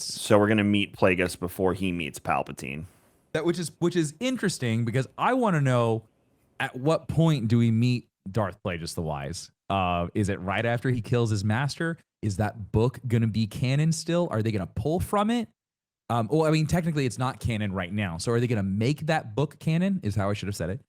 meets. So we're gonna meet Plagueis before he meets Palpatine. That which is interesting because I want to know at what point do we meet Darth Plagueis the Wise? Is it right after he kills his master? Is that book going to be canon still? Are they going to pull from it? Well, I mean, technically, it's not canon right now. So, are they going to make that book canon? Is how I should have said it.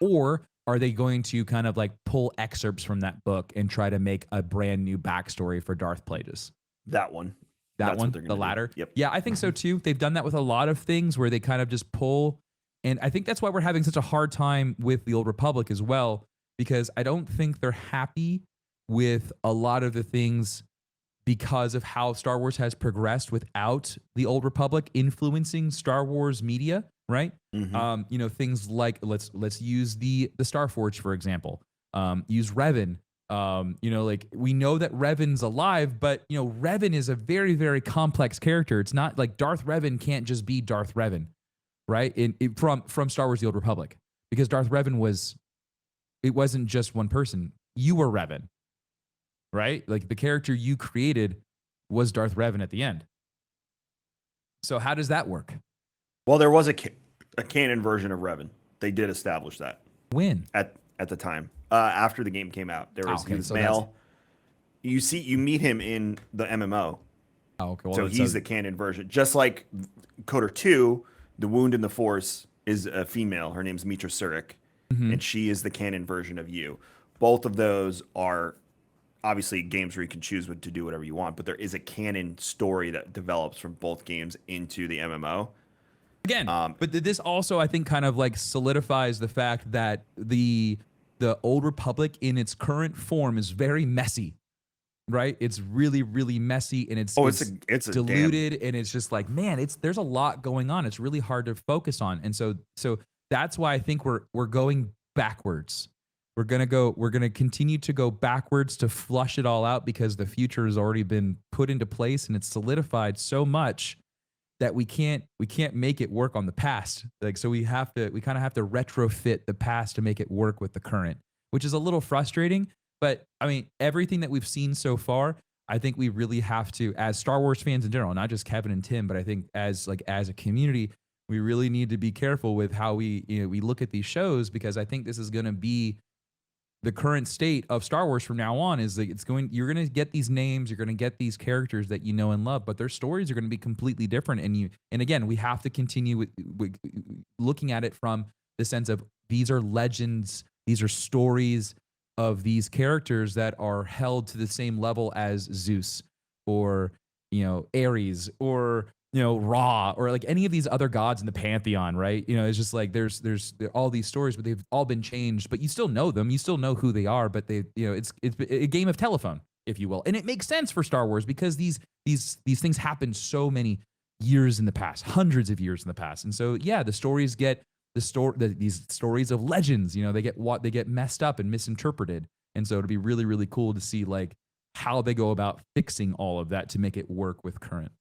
Or are they going to kind of like pull excerpts from that book and try to make a brand new backstory for Darth Plagueis? That one. That That's what one, they're the gonna do. latter. Yep. Yeah, I think so too. They've done that with a lot of things where they kind of just pull. And I think that's why we're having such a hard time with the Old Republic as well, because I don't think they're happy with a lot of the things because of how Star Wars has progressed without the Old Republic influencing Star Wars media, right? Things like let's use the Star Forge for example. Use Revan. Like we know that Revan's alive, but Revan is a very, very complex character. It's not like Darth Revan can't just be Darth Revan, right? From Star Wars: The Old Republic, because Darth Revan it wasn't just one person. You were Revan, right? Like the character you created was Darth Revan at the end. So how does that work? Well, there was a canon version of Revan. They did establish that When? at the time. After the game came out, there was okay, his so male. You meet him in the MMO. Oh, okay. Well, So he's the canon version. Just like Coder 2, the Wound in the Force is a female. Her name's Mitra Surik, and she is the canon version of you. Both of those are obviously games where you can choose to do whatever you want, but there is a canon story that develops from both games into the MMO. Again, but this also, I think, kind of like solidifies the fact that the Old Republic in its current form is very messy, right? It's really, really messy, and it's diluted, and it's just like, man, there's a lot going on. It's really hard to focus on, and so that's why I think we're going backwards. We're gonna continue to go backwards to flush it all out because the future has already been put into place and it's solidified so much that we can't make it work on the past. Like, so we kind of have to retrofit the past to make it work with the current, which is a little frustrating. But I mean, everything that we've seen so far, I think we really have to, as Star Wars fans in general, not just Kevin and Tim, but I think as a community, we really need to be careful with how we look at these shows, because I think this is going to be the current state of Star Wars from now on. Is like you're going to get these names, you're going to get these characters that you know and love, but their stories are going to be completely different. And again, we have to continue with looking at it from the sense of these are legends, these are stories of these characters that are held to the same level as Zeus or Ares or Ra, or like any of these other gods in the pantheon, right? It's just like there are all these stories, but they've all been changed, but you still know them, you still know who they are, but it's a game of telephone, if you will. And it makes sense for Star Wars because these things happened so many years in the past, hundreds of years in the past. And so the stories get these stories of legends, they get messed up and misinterpreted. And so it'd be really, really cool to see like how they go about fixing all of that to make it work with current.